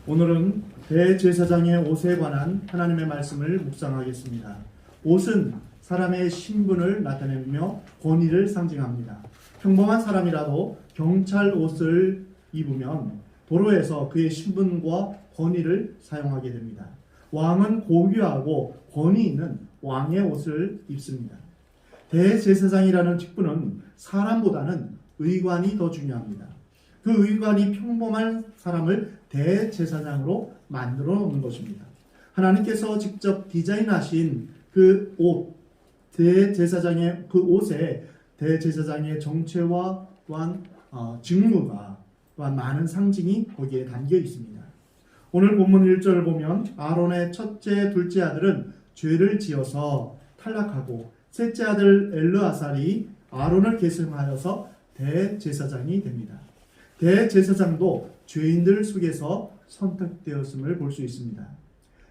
오늘은 대제사장의 옷에 관한 하나님의 말씀을 묵상하겠습니다. 옷은 사람의 신분을 나타내며 권위를 상징합니다. 평범한 사람이라도 경찰 옷을 입으면 도로에서 그의 신분과 권위를 사용하게 됩니다. 왕은 고귀하고 권위 있는 왕의 옷을 입습니다. 대제사장이라는 직분은 사람보다는 의관이 더 중요합니다. 그 의관이 평범한 사람을 대제사장으로 만들어 놓는 것입니다. 하나님께서 직접 디자인하신 그 옷, 대제사장의 그 옷에 대제사장의 정체와 또한 직무가 또한 많은 상징이 거기에 담겨 있습니다. 오늘 본문 1절을 보면 아론의 첫째, 둘째 아들은 죄를 지어서 탈락하고 셋째 아들 엘르아살이 아론을 계승하여서 대제사장이 됩니다. 대제사장도 죄인들 속에서 선택되었음을 볼 수 있습니다.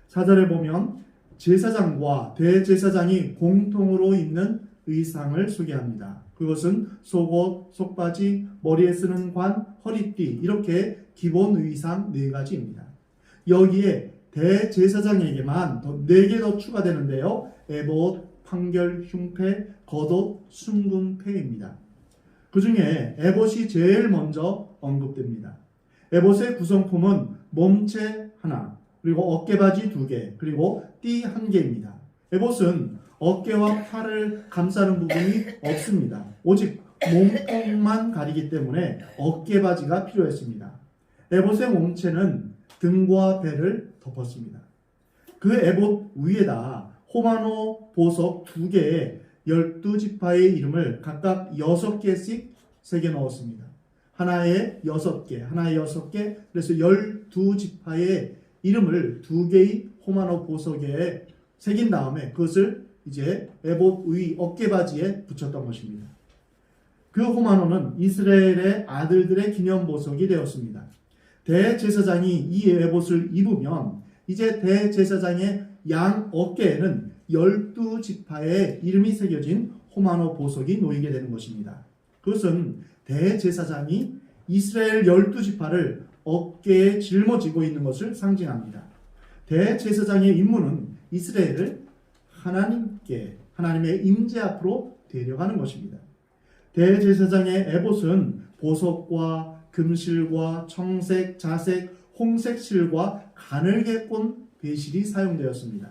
4절에 보면 제사장과 대제사장이 공통으로 입는 의상을 소개합니다. 그것은 속옷, 속바지, 머리에 쓰는 관, 허리띠 이렇게 기본 의상 4가지입니다. 여기에 대제사장에게만 4개 더 추가되는데요. 에봇, 판결, 흉패, 겉옷, 순금패입니다. 그 중에 에봇이 제일 먼저 언급됩니다. 에봇의 구성품은 몸체 하나, 그리고 어깨바지 2개, 그리고 띠 1개입니다. 에봇은 어깨와 팔을 감싸는 부분이 없습니다. 오직 몸통만 가리기 때문에 어깨바지가 필요했습니다. 에봇의 몸체는 등과 배를 덮었습니다. 그 에봇 위에다 호마노 보석 2개에 12지파의 이름을 각각 6개씩 새겨 넣었습니다. 하나에 6개, 하나에 6개, 그래서 12지파의 이름을 2개의 호마노 보석에 새긴 다음에 그것을 이제 에봇 위 어깨바지에 붙였던 것입니다. 그 호마노는 이스라엘의 아들들의 기념 보석이 되었습니다. 대제사장이 이 에봇을 입으면 이제 대제사장의 양 어깨에는 12지파의 이름이 새겨진 호마노 보석이 놓이게 되는 것입니다. 그것은 대제사장이 이스라엘 12지파를 어깨에 짊어지고 있는 것을 상징합니다. 대제사장의 임무는 이스라엘을 하나님의 임재 앞으로 데려가는 것입니다. 대제사장의 에봇은 보석과 금실과 청색, 자색, 홍색 실과 가늘게 꼰 배실이 사용되었습니다.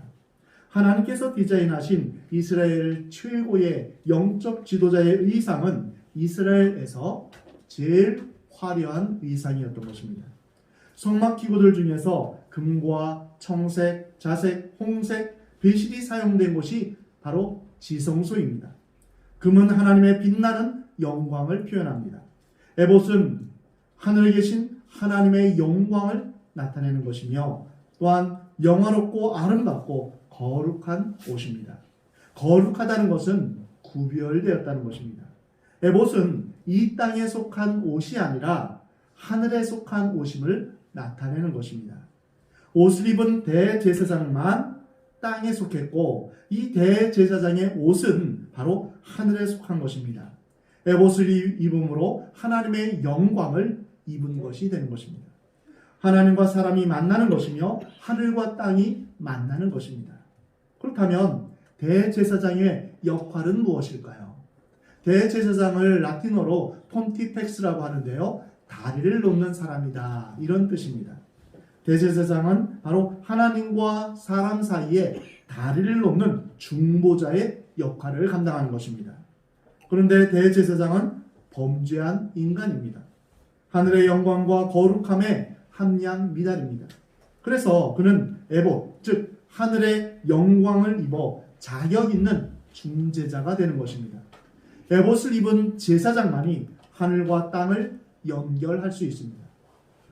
하나님께서 디자인하신 이스라엘 최고의 영적 지도자의 의상은 이스라엘에서 제일 화려한 의상이었던 것입니다. 성막 기구들 중에서 금과 청색, 자색, 홍색, 배실이 사용된 곳이 바로 지성소입니다. 금은 하나님의 빛나는 영광을 표현합니다. 에봇은 하늘에 계신 하나님의 영광을 나타내는 것이며 또한 영화롭고 아름답고 거룩한 옷입니다. 거룩하다는 것은 구별되었다는 것입니다. 에봇은 이 땅에 속한 옷이 아니라 하늘에 속한 옷임을 나타내는 것입니다. 옷을 입은 대제사장만 땅에 속했고 이 대제사장의 옷은 바로 하늘에 속한 것입니다. 에봇을 입음으로 하나님의 영광을 입은 것이 되는 것입니다. 하나님과 사람이 만나는 것이며 하늘과 땅이 만나는 것입니다. 그렇다면 대제사장의 역할은 무엇일까요? 대제사장을 라틴어로 폰티펙스라고 하는데요. 다리를 놓는 사람이다 이런 뜻입니다. 대제사장은 바로 하나님과 사람 사이에 다리를 놓는 중보자의 역할을 감당하는 것입니다. 그런데 대제사장은 범죄한 인간입니다. 하늘의 영광과 거룩함에 함량 미달입니다. 그래서 그는 에봇, 즉 하늘의 영광을 입어 자격 있는 중재자가 되는 것입니다. 에봇을 입은 제사장만이 하늘과 땅을 연결할 수 있습니다.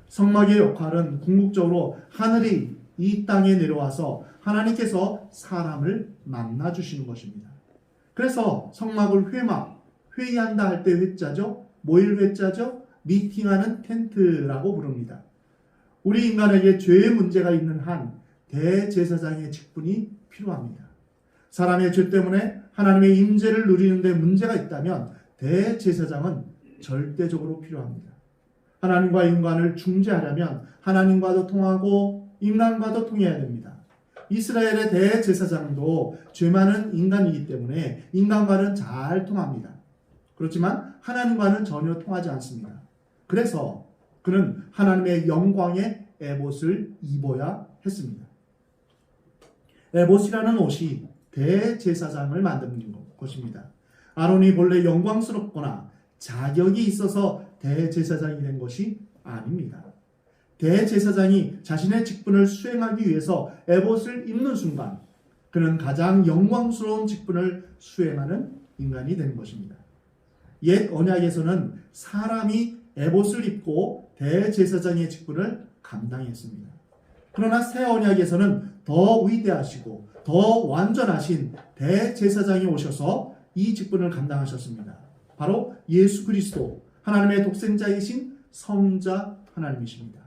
성막의 역할은 궁극적으로 하늘이 이 땅에 내려와서 하나님께서 사람을 만나 주시는 것입니다. 그래서 성막을 회의한다 할 때 회자죠. 뭐일 회자죠? 미팅하는 텐트라고 부릅니다. 우리 인간에게 죄의 문제가 있는 한 대제사장의 직분이 필요합니다. 사람의 죄 때문에 하나님의 임재를 누리는 데 문제가 있다면 대제사장은 절대적으로 필요합니다. 하나님과 인간을 중재하려면 하나님과도 통하고 인간과도 통해야 됩니다. 이스라엘의 대제사장도 죄 많은 인간이기 때문에 인간과는 잘 통합니다. 그렇지만 하나님과는 전혀 통하지 않습니다. 그래서 그는 하나님의 영광의 에봇을 입어야 했습니다. 에봇이라는 옷이 대제사장을 만드는 것입니다. 아론이 본래 영광스럽거나 자격이 있어서 대제사장이 된 것이 아닙니다. 대제사장이 자신의 직분을 수행하기 위해서 에봇을 입는 순간 그는 가장 영광스러운 직분을 수행하는 인간이 되는 것입니다. 옛 언약에서는 사람이 에봇을 입고 대제사장의 직분을 감당했습니다. 그러나 새 언약에서는 더 위대하시고 더 완전하신 대제사장이 오셔서 이 직분을 감당하셨습니다. 바로 예수 그리스도, 하나님의 독생자이신 성자 하나님이십니다.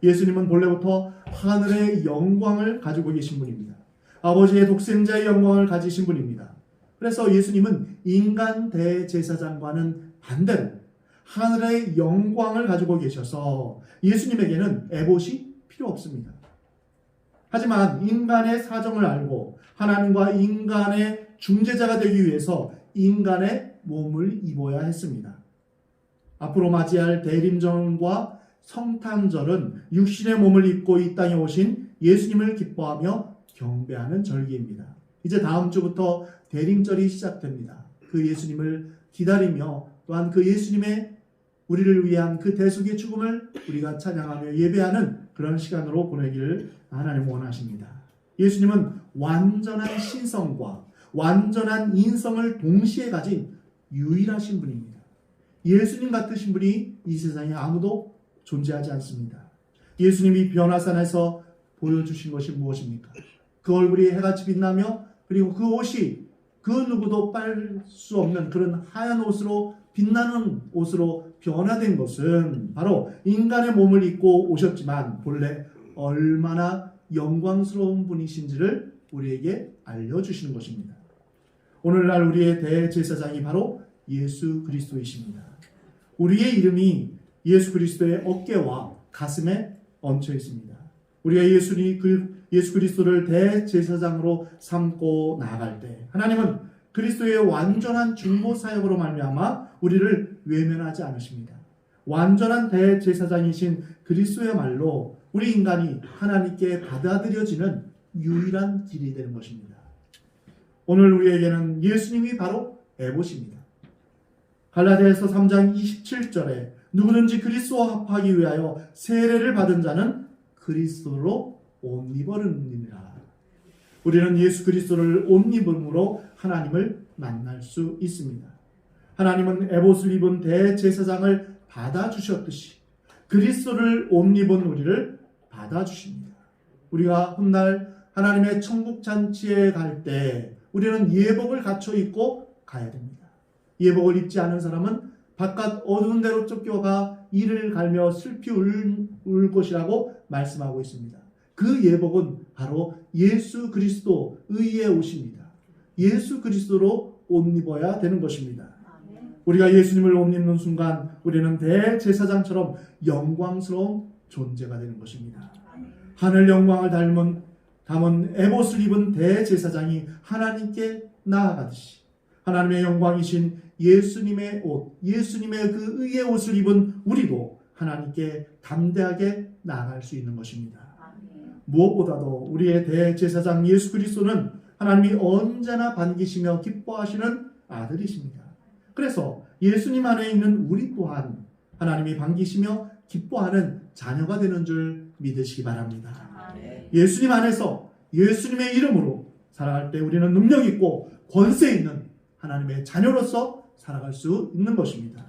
예수님은 본래부터 하늘의 영광을 가지고 계신 분입니다. 아버지의 독생자의 영광을 가지신 분입니다. 그래서 예수님은 인간 대제사장과는 반대로 하늘의 영광을 가지고 계셔서 예수님에게는 에봇이 필요 없습니다. 하지만 인간의 사정을 알고 하나님과 인간의 중재자가 되기 위해서 인간의 몸을 입어야 했습니다. 앞으로 맞이할 대림절과 성탄절은 육신의 몸을 입고 이 땅에 오신 예수님을 기뻐하며 경배하는 절기입니다. 이제 다음 주부터 대림절이 시작됩니다. 그 예수님을 기다리며 또한 그 예수님의 우리를 위한 그 대속의 죽음을 우리가 찬양하며 예배하는 그런 시간으로 보내기를 하나님 원하십니다. 예수님은 완전한 신성과 완전한 인성을 동시에 가진 유일하신 분입니다. 예수님 같으신 분이 이 세상에 아무도 존재하지 않습니다. 예수님이 변화산에서 보여주신 것이 무엇입니까? 그 얼굴이 해같이 빛나며 그리고 그 옷이 그 누구도 빨 수 없는 그런 하얀 옷으로 빛나는 옷으로 변화된 것은 바로 인간의 몸을 입고 오셨지만 본래 얼마나 영광스러운 분이신지를 우리에게 알려주시는 것입니다. 오늘날 우리의 대제사장이 바로 예수 그리스도이십니다. 우리의 이름이 예수 그리스도의 어깨와 가슴에 얹혀 있습니다. 우리가 예수 그리스도를 대제사장으로 삼고 나아갈 때 하나님은 그리스도의 완전한 중보 사역으로 말미암아 우리를 외면하지 않으십니다. 완전한 대제사장이신 그리스도야말로 우리 인간이 하나님께 받아들여지는 유일한 길이 되는 것입니다. 오늘 우리에게는 예수님이 바로 에봇입니다. 갈라디아서 3장 27절에 누구든지 그리스도와 합하기 위하여 세례를 받은 자는 그리스도로 옷 입으느니라. 우리는 예수 그리스도를 옷 입음으로 하나님을 만날 수 있습니다. 하나님은 에봇을 입은 대제사장을 받아주셨듯이 그리스도를 옷 입은 우리를 받아주십니다. 우리가 훗날 하나님의 천국 잔치에 갈 때 우리는 예복을 갖춰 입고 가야 됩니다. 예복을 입지 않은 사람은 바깥 어두운 데로 쫓겨가 이를 갈며 슬피 울 것이라고 말씀하고 있습니다. 그 예복은 바로 예수 그리스도 의의 옷입니다. 예수 그리스도로 옷 입어야 되는 것입니다. 우리가 예수님을 옷 입는 순간 우리는 대제사장처럼 영광스러운 존재가 되는 것입니다. 하늘 영광을 담은 에봇을 입은 대제사장이 하나님께 나아가듯이 하나님의 영광이신 예수님의 옷, 예수님의 그 의의 옷을 입은 우리도 하나님께 담대하게 나아갈 수 있는 것입니다. 무엇보다도 우리의 대제사장 예수 그리스도는 하나님이 언제나 반기시며 기뻐하시는 아들이십니다. 그래서 예수님 안에 있는 우리 또한 하나님이 반기시며 기뻐하는 자녀가 되는 줄 믿으시기 바랍니다. 예수님 안에서 예수님의 이름으로 살아갈 때 우리는 능력 있고 권세 있는 하나님의 자녀로서 살아갈 수 있는 것입니다.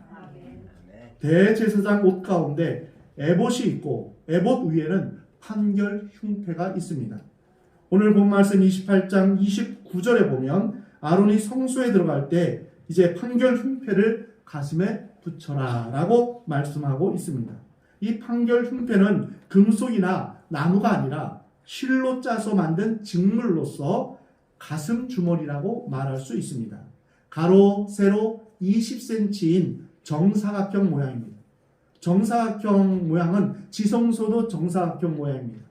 대제사장 옷 가운데 에봇이 있고 에봇 위에는 판결 흉패가 있습니다. 오늘 본 말씀 28장 29절에 보면 아론이 성소에 들어갈 때 이제 판결 흉패를 가슴에 붙여라 라고 말씀하고 있습니다. 이 판결 흉패는 금속이나 나무가 아니라 실로 짜서 만든 직물로서 가슴 주머니라고 말할 수 있습니다. 가로 세로 20cm인 정사각형 모양입니다. 정사각형 모양은 지성소도 정사각형 모양입니다.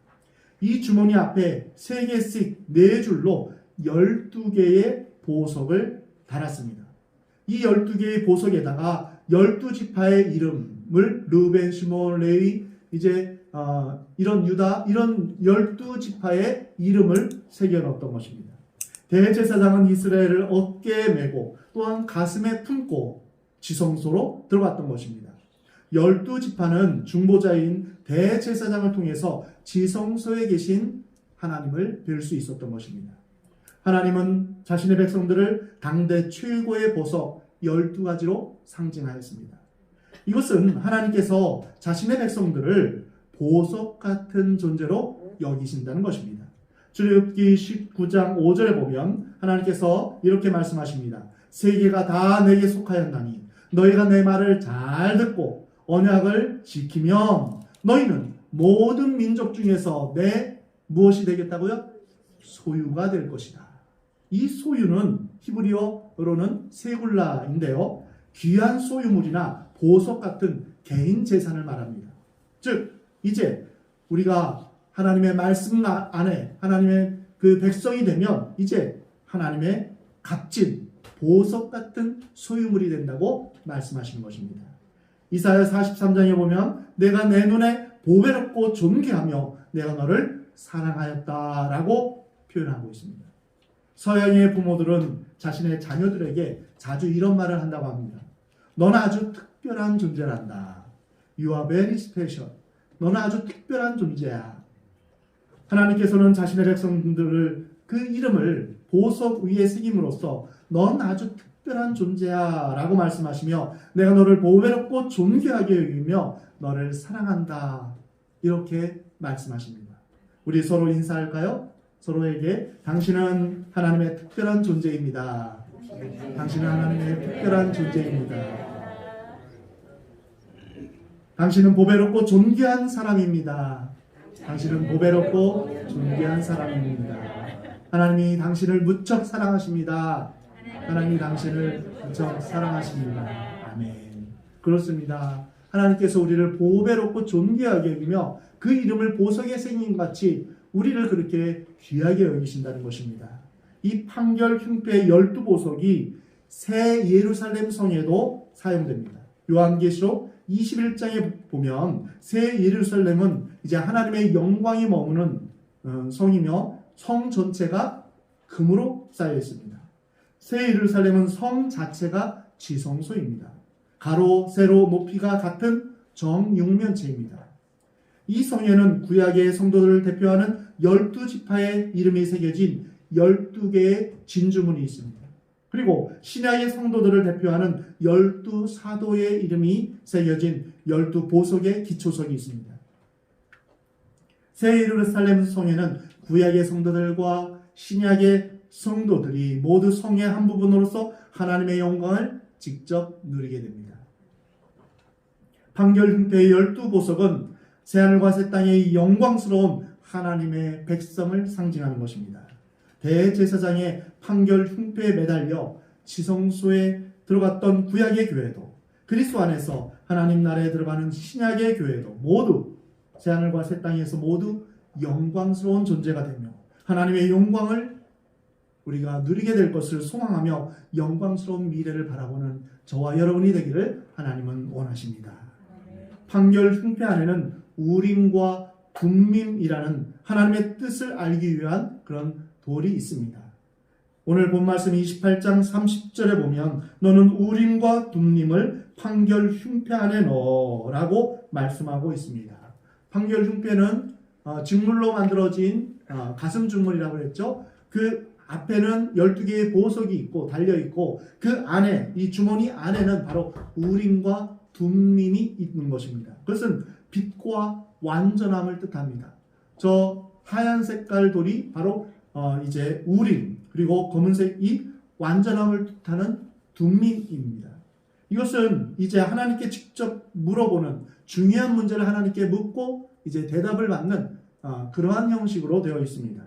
이 주머니 앞에 3개씩 4줄로 12개의 보석을 달았습니다. 이 12개의 보석에다가 12지파의 이름을 르벤, 시몬, 레위, 이런 유다, 이런 12지파의 이름을 새겨 넣었던 것입니다. 대제사장은 이스라엘을 어깨에 메고 또한 가슴에 품고 지성소로 들어갔던 것입니다. 12지파는 중보자인 대제사장을 통해서 지성소에 계신 하나님을 뵐 수 있었던 것입니다. 하나님은 자신의 백성들을 당대 최고의 보석 12가지로 상징하였습니다. 이것은 하나님께서 자신의 백성들을 보석 같은 존재로 여기신다는 것입니다. 출애굽기 19장 5절에 보면 하나님께서 이렇게 말씀하십니다. 세계가 다 내게 속하였나니 너희가 내 말을 잘 듣고 언약을 지키면 너희는 모든 민족 중에서 내 무엇이 되겠다고요? 소유가 될 것이다. 이 소유는 히브리어로는 세굴라인데요. 귀한 소유물이나 보석 같은 개인 재산을 말합니다. 즉 이제 우리가 하나님의 말씀 안에 하나님의 그 백성이 되면 이제 하나님의 값진 보석 같은 소유물이 된다고 말씀하시는 것입니다. 이사야 43장에 보면 내가 내 눈에 보배롭고 존귀하며 내가 너를 사랑하였다라고 표현하고 있습니다. 서양의 부모들은 자신의 자녀들에게 자주 이런 말을 한다고 합니다. 너는 아주 특별한 존재란다. You are very special. 너는 아주 특별한 존재야. 하나님께서는 자신의 백성들을 그 이름을 보석 위에 새김으로써 넌 아주 특별한 존재야 라고 말씀하시며 내가 너를 보배롭고 존귀하게 여기며 너를 사랑한다 이렇게 말씀하십니다. 우리 서로 인사할까요? 서로에게 당신은 하나님의 특별한 존재입니다. 당신은 하나님의 특별한 존재입니다. 당신은 보배롭고 존귀한 사람입니다. 당신은 보배롭고 존귀한 사람입니다. 하나님이 당신을 무척 사랑하십니다. 하나님이 당신을 무척 사랑하십니다. 아멘. 그렇습니다. 하나님께서 우리를 보배롭고 존귀하게 여기며 그 이름을 보석에 새긴 같이 우리를 그렇게 귀하게 여기신다는 것입니다. 이 판결 흉패의 12보석이 새 예루살렘 성에도 사용됩니다. 요한계시록 21장에 보면 새 예루살렘은 이제 하나님의 영광이 머무는 성이며 성 전체가 금으로 쌓여 있습니다. 새 예루살렘은 성 자체가 지성소입니다. 가로, 세로, 높이가 같은 정육면체입니다. 이 성에는 구약의 성도들을 대표하는 12지파의 이름이 새겨진 12개의 진주문이 있습니다. 그리고 신약의 성도들을 대표하는 12사도의 이름이 새겨진 12보석의 기초석이 있습니다. 새 예루살렘 성에는 구약의 성도들과 신약의 성도들이 모두 성의 한 부분으로서 하나님의 영광을 직접 누리게 됩니다. 판결 흉패의 12보석은 새하늘과 새 땅의 영광스러운 하나님의 백성을 상징하는 것입니다. 대제사장의 판결 흉패에 매달려 지성소에 들어갔던 구약의 교회도 그리스도 안에서 하나님 나라에 들어가는 신약의 교회도 모두 새하늘과 새 땅에서 모두 영광스러운 존재가 되며 하나님의 영광을 우리가 누리게 될 것을 소망하며 영광스러운 미래를 바라보는 저와 여러분이 되기를 하나님은 원하십니다. 판결 흉패 안에는 우림과 둠밈이라는 하나님의 뜻을 알기 위한 그런 돌이 있습니다. 오늘 본 말씀 28장 30절에 보면 너는 우림과 둠밈을 판결 흉패 안에 넣어라고 말씀하고 있습니다. 판결 흉패는 직물로 만들어진 가슴 주물이라고 했죠. 그 앞에는 12개의 보석이 있고 달려있고 그 안에 이 주머니 안에는 바로 우림과 둠밈이 있는 것입니다. 그것은 빛과 완전함을 뜻합니다. 저 하얀 색깔 돌이 바로 이제 우림 그리고 검은색이 완전함을 뜻하는 둠밈입니다. 이것은 이제 하나님께 직접 물어보는 중요한 문제를 하나님께 묻고 이제 대답을 받는 그러한 형식으로 되어 있습니다.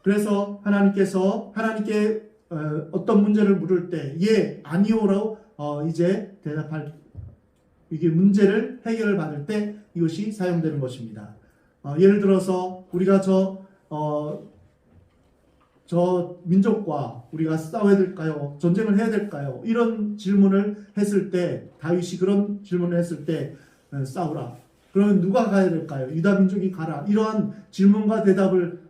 그래서 하나님께서 하나님께 어떤 문제를 물을 때 예, 아니오라고 이제 대답할 이게 문제를 해결을 받을 때 이것이 사용되는 것입니다. 예를 들어서 우리가 저 민족과 우리가 싸워야 될까요? 전쟁을 해야 될까요? 이런 질문을 했을 때, 다윗이 그런 질문을 했을 때 싸우라. 그러면 누가 가야 될까요? 유다 민족이 가라. 이러한 질문과 대답을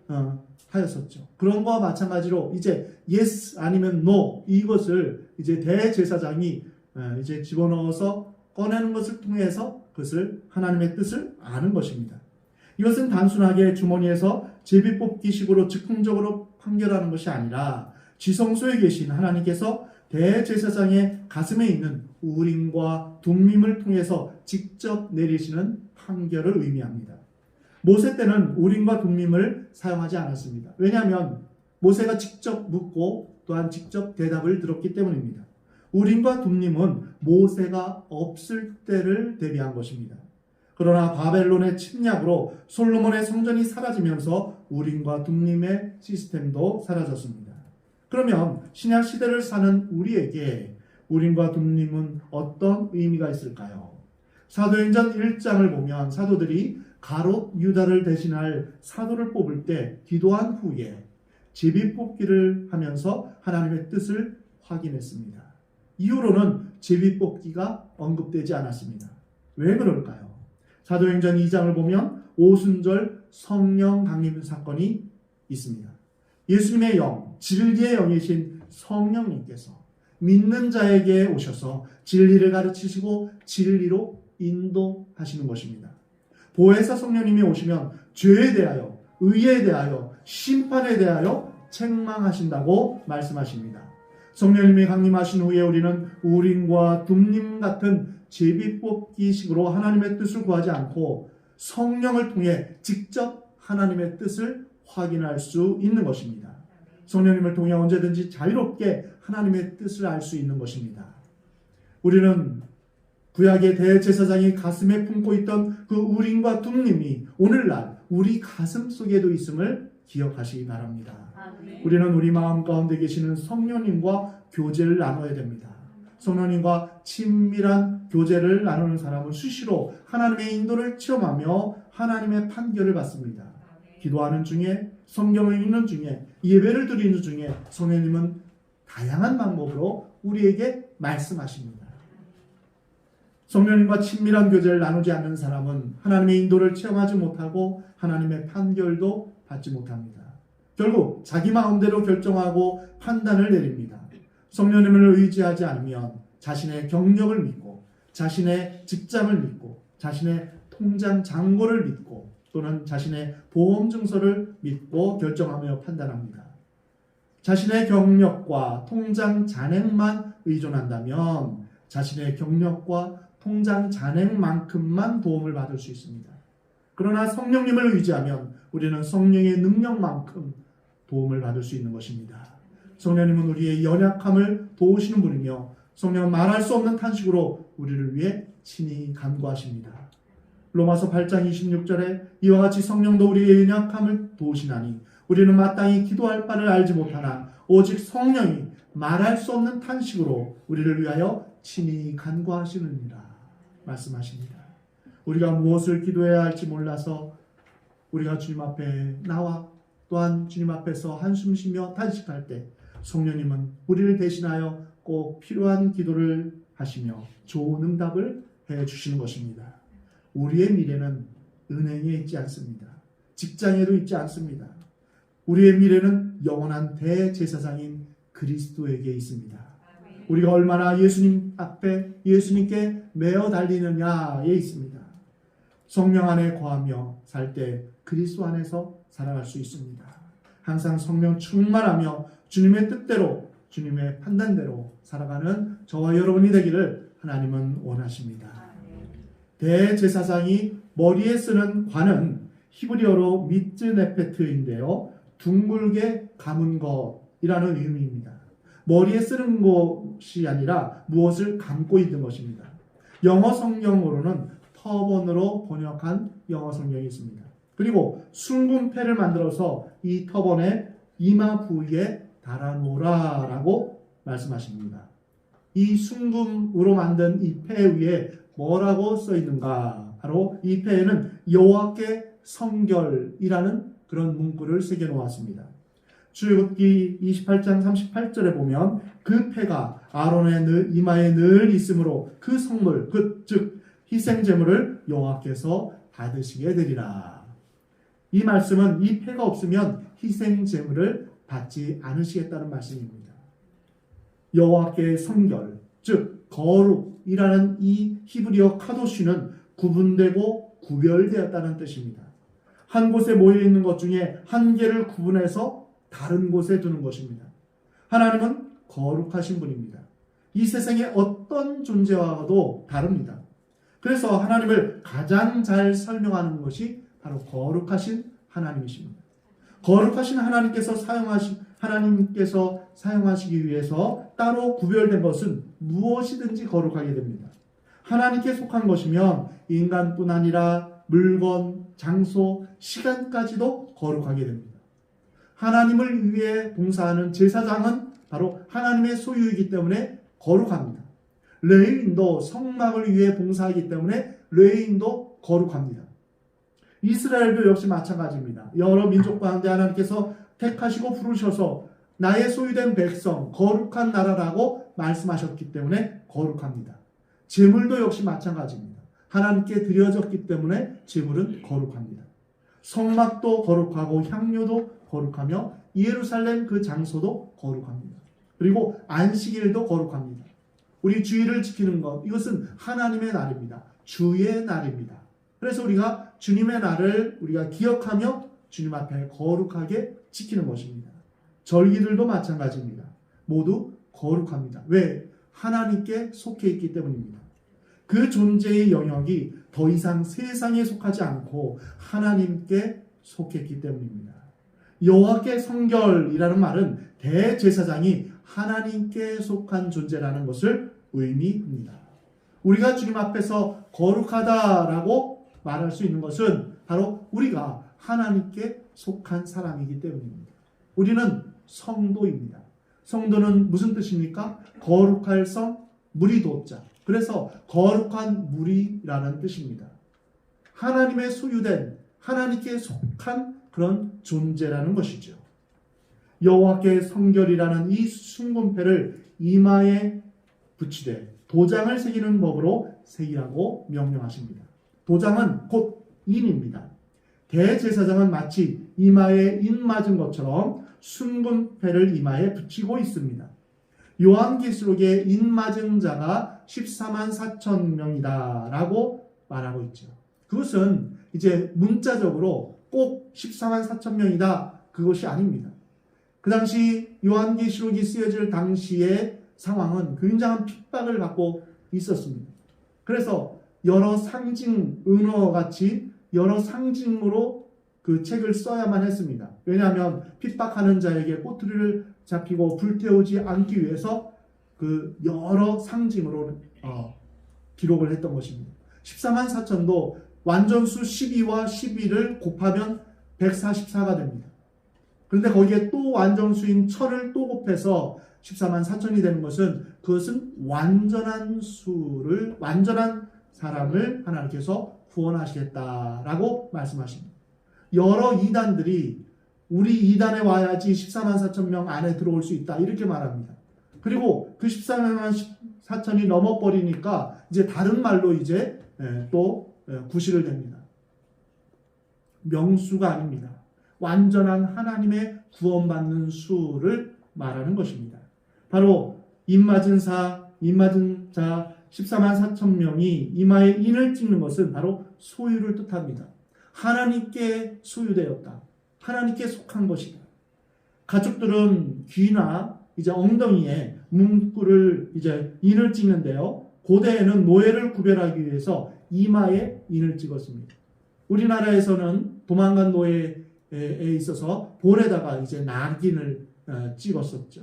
하였었죠. 그런 거와 마찬가지로 이제 yes 아니면 no 이것을 이제 대제사장이 이제 집어넣어서 꺼내는 것을 통해서 그것을 하나님의 뜻을 아는 것입니다. 이것은 단순하게 주머니에서 제비뽑기식으로 즉흥적으로 판결하는 것이 아니라 지성소에 계신 하나님께서 대제사장의 가슴에 있는 우림과 둠밈을 통해서 직접 내리시는 판결을 의미합니다. 모세 때는 우림과 둠밈을 사용하지 않았습니다. 왜냐하면 모세가 직접 묻고 또한 직접 대답을 들었기 때문입니다. 우림과 둠밈은 모세가 없을 때를 대비한 것입니다. 그러나 바벨론의 침략으로 솔로몬의 성전이 사라지면서 우림과 둠밈의 시스템도 사라졌습니다. 그러면 신약 시대를 사는 우리에게 우림과 둠밈은 어떤 의미가 있을까요? 사도행전 1장을 보면 사도들이 가롯 유다를 대신할 사도를 뽑을 때 기도한 후에 제비뽑기를 하면서 하나님의 뜻을 확인했습니다. 이후로는 제비뽑기가 언급되지 않았습니다. 왜 그럴까요? 사도행전 2장을 보면 오순절 성령 강림 사건이 있습니다. 예수님의 영, 진리의 영이신 성령님께서 믿는 자에게 오셔서 진리를 가르치시고 진리로 인도하시는 것입니다. 보혜사 성령님이 오시면 죄에 대하여, 의에 대하여, 심판에 대하여 책망하신다고 말씀하십니다. 성령님이 강림하신 후에 우리는 우림과 둠밈 같은 제비뽑기식으로 하나님의 뜻을 구하지 않고 성령을 통해 직접 하나님의 뜻을 확인할 수 있는 것입니다. 성령님을 통해 언제든지 자유롭게 하나님의 뜻을 알 수 있는 것입니다. 우리는 구약의 대제사장이 가슴에 품고 있던 그 우림과 둠밈이 오늘날 우리 가슴 속에도 있음을 기억하시기 바랍니다. 우리는 우리 마음 가운데 계시는 성령님과 교제를 나눠야 됩니다. 성령님과 친밀한 교제를 나누는 사람은 수시로 하나님의 인도를 체험하며 하나님의 판결을 받습니다. 기도하는 중에, 성경을 읽는 중에, 예배를 드리는 중에 성령님은 다양한 방법으로 우리에게 말씀하십니다. 성령님과 친밀한 교제를 나누지 않는 사람은 하나님의 인도를 체험하지 못하고 하나님의 판결도 받지 못합니다. 결국 자기 마음대로 결정하고 판단을 내립니다. 성령님을 의지하지 않으면 자신의 경력을 믿고 자신의 직장을 믿고 자신의 통장 잔고를 믿고 또는 자신의 보험 증서를 믿고 결정하며 판단합니다. 자신의 경력과 통장 잔액만 의존한다면 자신의 경력과 통장 잔액만큼만 도움을 받을 수 있습니다. 그러나 성령님을 의지하면 우리는 성령의 능력만큼 도움을 받을 수 있는 것입니다. 성령님은 우리의 연약함을 도우시는 분이며 성령은 말할 수 없는 탄식으로 우리를 위해 친히 간구하십니다. 로마서 8장 26절에 이와 같이 성령도 우리의 연약함을 도우시나니 우리는 마땅히 기도할 바를 알지 못하나 오직 성령이 말할 수 없는 탄식으로 우리를 위하여 친히 간구하시느니라 말씀하십니다. 우리가 무엇을 기도해야 할지 몰라서 우리가 주님 앞에 나와 또한 주님 앞에서 한숨 쉬며 탄식할 때 성령님은 우리를 대신하여 꼭 필요한 기도를 하시며 좋은 응답을 해주시는 것입니다. 우리의 미래는 은행에 있지 않습니다. 직장에도 있지 않습니다. 우리의 미래는 영원한 대제사장인 그리스도에게 있습니다. 우리가 얼마나 예수님 앞에 예수님께 매어 달리느냐에 있습니다. 성령 안에 거하며 살 때 그리스도 안에서 살아갈 수 있습니다. 항상 성령 충만하며 주님의 뜻대로 주님의 판단대로 살아가는 저와 여러분이 되기를 하나님은 원하십니다. 대제사장이 머리에 쓰는 관은 히브리어로 미트네페트인데요. 둥글게 감은 것이라는 의미입니다. 머리에 쓰는 것이 아니라 무엇을 감고 있는 것입니다. 영어 성경으로는 터번으로 번역한 영어 성경이 있습니다. 그리고 숭금패를 만들어서 이 터번의 이마 부위에 달아놓으라라고 말씀하십니다. 이 숭금으로 만든 이 패 위에 뭐라고 써 있는가? 바로 이 패에는 여호와께 성결이라는 그런 문구를 새겨 놓았습니다. 출애굽기 28장 38절에 보면 그 패가 아론의 이마에 늘 있으므로 그 성물, 즉 희생 제물을 여호와께서 받으시게 되리라. 이 말씀은 이 패가 없으면 희생 제물을 받지 않으시겠다는 말씀입니다. 여호와께 성결, 즉 거룩이라는 이 히브리어 카도시는 구분되고 구별되었다는 뜻입니다. 한 곳에 모여 있는 것 중에 한 개를 구분해서 다른 곳에 두는 것입니다. 하나님은 거룩하신 분입니다. 이 세상의 어떤 존재와도 다릅니다. 그래서 하나님을 가장 잘 설명하는 것이 바로 거룩하신 하나님이십니다. 거룩하신 하나님께서 사용하시기 위해서 따로 구별된 것은 무엇이든지 거룩하게 됩니다. 하나님께 속한 것이면 인간뿐 아니라 물건, 장소, 시간까지도 거룩하게 됩니다. 하나님을 위해 봉사하는 제사장은 바로 하나님의 소유이기 때문에 거룩합니다. 레위인도 성막을 위해 봉사하기 때문에 레위인도 거룩합니다. 이스라엘도 역시 마찬가지입니다. 여러 민족 가운데 하나님께서 택하시고 부르셔서 나의 소유된 백성, 거룩한 나라라고 말씀하셨기 때문에 거룩합니다. 제물도 역시 마찬가지입니다. 하나님께 드려졌기 때문에 제물은 거룩합니다. 성막도 거룩하고 향료도 거룩하며 예루살렘 그 장소도 거룩합니다. 그리고 안식일도 거룩합니다. 우리 주일을 지키는 것, 이것은 하나님의 날입니다. 주의 날입니다. 그래서 우리가 주님의 날을 우리가 기억하며 주님 앞에 거룩하게 지키는 것입니다. 절기들도 마찬가지입니다. 모두 거룩합니다. 왜? 하나님께 속해 있기 때문입니다. 그 존재의 영역이 더 이상 세상에 속하지 않고 하나님께 속했기 때문입니다. 여호와께 성결이라는 말은 대제사장이 하나님께 속한 존재라는 것을 의미합니다. 우리가 주님 앞에서 거룩하다라고 말할 수 있는 것은 바로 우리가 하나님께 속한 사람이기 때문입니다. 우리는 성도입니다. 성도는 무슨 뜻입니까? 거룩할 성, 무리 도자. 그래서 거룩한 무리라는 뜻입니다. 하나님의 소유된, 하나님께 속한 그런 존재라는 것이죠. 여호와께 성결이라는 이 순금패를 이마에 붙이되 도장을 새기는 법으로 새기라고 명령하십니다. 도장은 곧 인입니다. 대제사장은 마치 이마에 인 맞은 것처럼 순금패를 이마에 붙이고 있습니다. 요한계시록에 인 맞은 자가 14만 4천 명이다 라고 말하고 있죠. 그것은 이제 문자적으로 꼭 14만 4천 명이다 그것이 아닙니다. 그 당시 요한계시록이 쓰여질 당시의 상황은 굉장한 핍박을 받고 있었습니다. 그래서 여러 상징, 은어같이 여러 상징으로 그 책을 써야만 했습니다. 왜냐하면 핍박하는 자에게 꼬투리를 잡히고 불태우지 않기 위해서 그 여러 상징으로 기록을 했던 것입니다. 14만 4천도 완전수 12와 12를 곱하면 144가 됩니다. 그런데 거기에 또 완전수인 1000을 또 곱해서 14만 4천이 되는 것은 그것은 완전한 수를, 완전한 사람을 하나님께서 구원하시겠다라고 말씀하십니다. 여러 이단들이 우리 이단에 와야지 14만 4천 명 안에 들어올 수 있다 이렇게 말합니다. 그리고 그 14만 4천이 넘어버리니까 이제 다른 말로 이제 또 구실을 댑니다. 명수가 아닙니다. 완전한 하나님의 구원받는 수를 말하는 것입니다. 바로 인맞은 자 14만 4천 명이 이마에 인을 찍는 것은 바로 소유를 뜻합니다. 하나님께 소유되었다. 하나님께 속한 것이다. 가축들은 귀나 이제 엉덩이에 문구를 이제 인을 찍는데요. 고대에는 노예를 구별하기 위해서 이마에 인을 찍었습니다. 우리나라에서는 도망간 노예에 있어서 볼에다가 이제 낙인을 찍었었죠.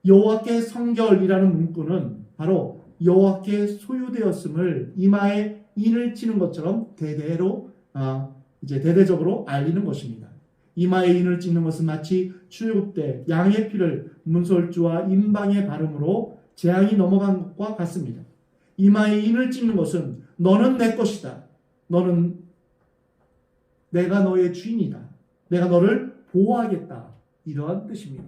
여호와께 성결이라는 문구는 바로 여호와께 소유되었음을 이마에 인을 치는 것처럼 대대적으로 알리는 것입니다. 이마에 인을 찍는 것은 마치 출애굽 때 양의 피를 문설주와 임방에 바름으로 재앙이 넘어간 것과 같습니다. 이마에 인을 찢는 것은 너는 내 것이다. 너는 내가 너의 주인이다. 내가 너를 보호하겠다. 이러한 뜻입니다.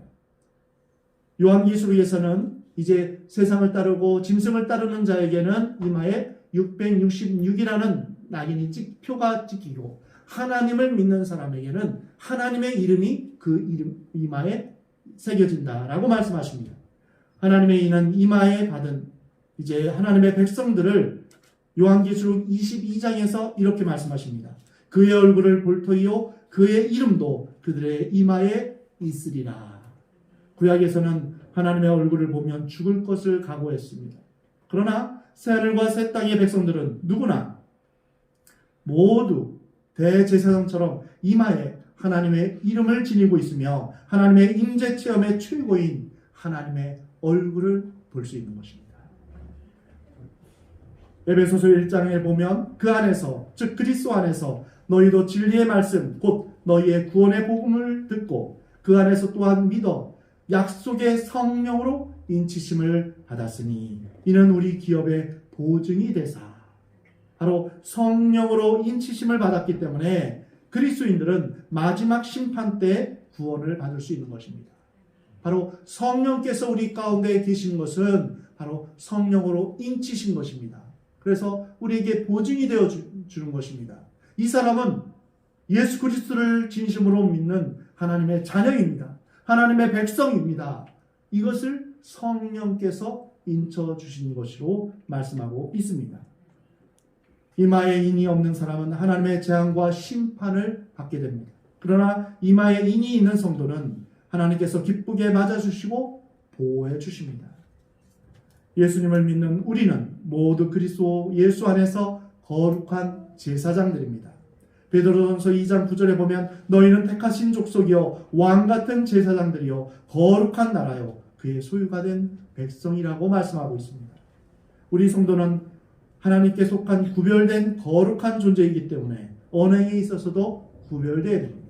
요한계시록에서는 이제 세상을 따르고 짐승을 따르는 자에게는 이마에 666이라는 낙인이 표가 찍히고 하나님을 믿는 사람에게는 하나님의 이름이 그 이마에 새겨진다라고 말씀하십니다. 하나님의 이는 이마에 받은 이제 하나님의 백성들을 요한계시록 22장에서 이렇게 말씀하십니다. 그의 얼굴을 볼 터이요 그의 이름도 그들의 이마에 있으리라. 구약에서는 하나님의 얼굴을 보면 죽을 것을 각오했습니다. 그러나 새하늘과 새 땅의 백성들은 누구나 모두 대제사장처럼 이마에 하나님의 이름을 지니고 있으며 하나님의 임재 체험의 최고인 하나님의 얼굴을 볼 수 있는 것입니다. 에베소서 1장에 보면 그 안에서 즉 그리스도 안에서 너희도 진리의 말씀 곧 너희의 구원의 복음을 듣고 그 안에서 또한 믿어 약속의 성령으로 인치심을 받았으니 이는 우리 기업의 보증이 되사. 바로 성령으로 인치심을 받았기 때문에 그리스도인들은 마지막 심판 때 구원을 받을 수 있는 것입니다. 바로 성령께서 우리 가운데 계신 것은 바로 성령으로 인치신 것입니다. 그래서 우리에게 보증이 되어 주는 것입니다. 이 사람은 예수 그리스도를 진심으로 믿는 하나님의 자녀입니다. 하나님의 백성입니다. 이것을 성령께서 인쳐 주신 것으로 말씀하고 있습니다. 이마에 인이 없는 사람은 하나님의 재앙과 심판을 받게 됩니다. 그러나 이마에 인이 있는 성도는 하나님께서 기쁘게 맞아주시고 보호해 주십니다. 예수님을 믿는 우리는 모두 그리스도 예수 안에서 거룩한 제사장들입니다. 베드로전서 2장 9절에 보면 너희는 택하신 족속이요 왕같은 제사장들이요 거룩한 나라요 그의 소유가 된 백성이라고 말씀하고 있습니다. 우리 성도는 하나님께 속한 구별된 거룩한 존재이기 때문에 언행에 있어서도 구별되어야 됩니다.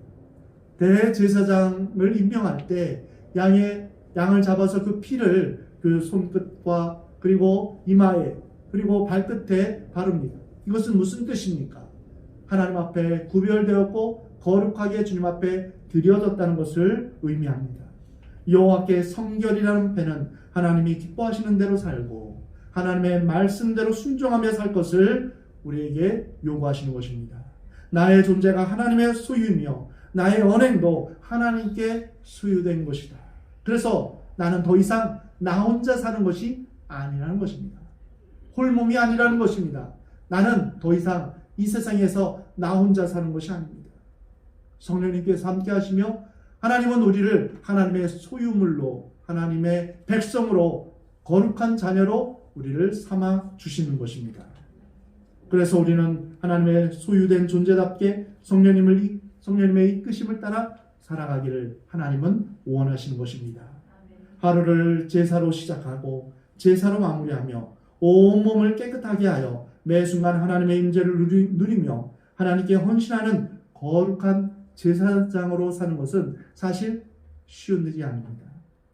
대제사장을 임명할 때 양을 잡아서 그 피를 그 손끝과 그리고 이마에 그리고 발끝에 바릅니다. 이것은 무슨 뜻입니까? 하나님 앞에 구별되었고 거룩하게 주님 앞에 드려졌다는 것을 의미합니다. 여호와께 성결이라는 배는 하나님이 기뻐하시는 대로 살고 하나님의 말씀대로 순종하며 살 것을 우리에게 요구하시는 것입니다. 나의 존재가 하나님의 소유이며 나의 언행도 하나님께 소유된 것이다. 그래서 나는 더 이상 나 혼자 사는 것이 아니라는 것입니다. 홀몸이 아니라는 것입니다. 나는 더 이상 이 세상에서 나 혼자 사는 것이 아닙니다. 성령님께서 함께 하시며 하나님은 우리를 하나님의 소유물로 하나님의 백성으로 거룩한 자녀로 우리를 삼아 주시는 것입니다. 그래서 우리는 하나님의 소유된 존재답게 성령님의 이끄심을 따라 살아가기를 하나님은 원하시는 것입니다. 하루를 제사로 시작하고 제사로 마무리하며 온몸을 깨끗하게 하여 매 순간 하나님의 임재를 누리며 하나님께 헌신하는 거룩한 제사장으로 사는 것은 사실 쉬운 일이 아닙니다.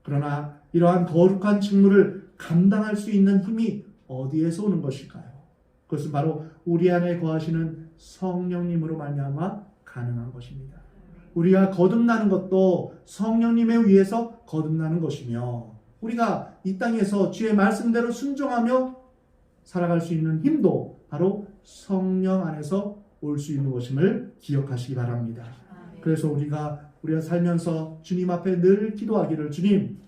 그러나 이러한 거룩한 직무를 감당할 수 있는 힘이 어디에서 오는 것일까요? 그것은 바로 우리 안에 거하시는 성령님으로 말미암아 가능한 것입니다. 우리가 거듭나는 것도 성령님에 의해서 거듭나는 것이며 우리가 이 땅에서 주의 말씀대로 순종하며 살아갈 수 있는 힘도 바로 성령 안에서 올 수 있는 것임을 기억하시기 바랍니다. 그래서 우리가 살면서 주님 앞에 늘 기도하기를 주님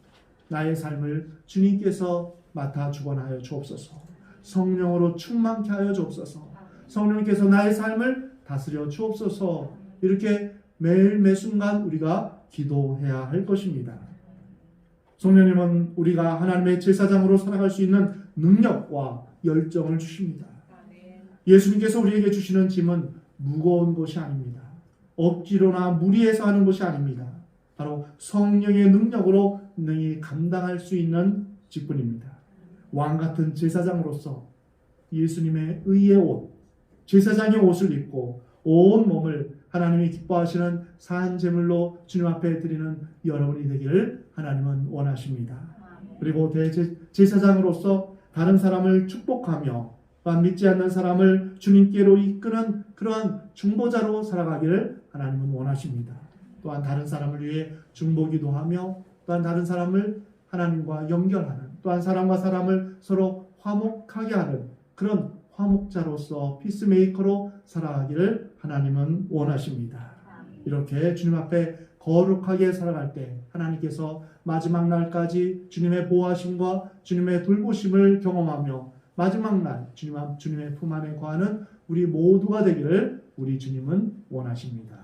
나의 삶을 주님께서 맡아 주관하여 주옵소서. 성령으로 충만케 하여 주옵소서. 성령께서 나의 삶을 다스려 주옵소서. 이렇게 매일 매순간 우리가 기도해야 할 것입니다. 성령님은 우리가 하나님의 제사장으로 살아갈 수 있는 능력과 열정을 주십니다. 예수님께서 우리에게 주시는 짐은 무거운 것이 아닙니다. 억지로나 무리해서 하는 것이 아닙니다. 바로 성령의 능력으로 능히 감당할 수 있는 직분입니다. 왕같은 제사장으로서 예수님의 의의 옷, 제사장의 옷을 입고 온 몸을 하나님이 기뻐하시는 산제물로 주님 앞에 드리는 여러분이 되기를 하나님은 원하십니다. 그리고 대제사장으로서 다른 사람을 축복하며 또한 믿지 않는 사람을 주님께로 이끄는 그러한 중보자로 살아가기를 하나님은 원하십니다. 또한 다른 사람을 위해 중보기도 하며 또한 다른 사람을 하나님과 연결하는, 또한 사람과 사람을 서로 화목하게 하는 그런 화목자로서 피스메이커로 살아가기를 하나님은 원하십니다. 이렇게 주님 앞에 거룩하게 살아갈 때 하나님께서 마지막 날까지 주님의 보호하심과 주님의 돌보심을 경험하며 마지막 날 주님의 품 안에 거하는 우리 모두가 되기를 우리 주님은 원하십니다.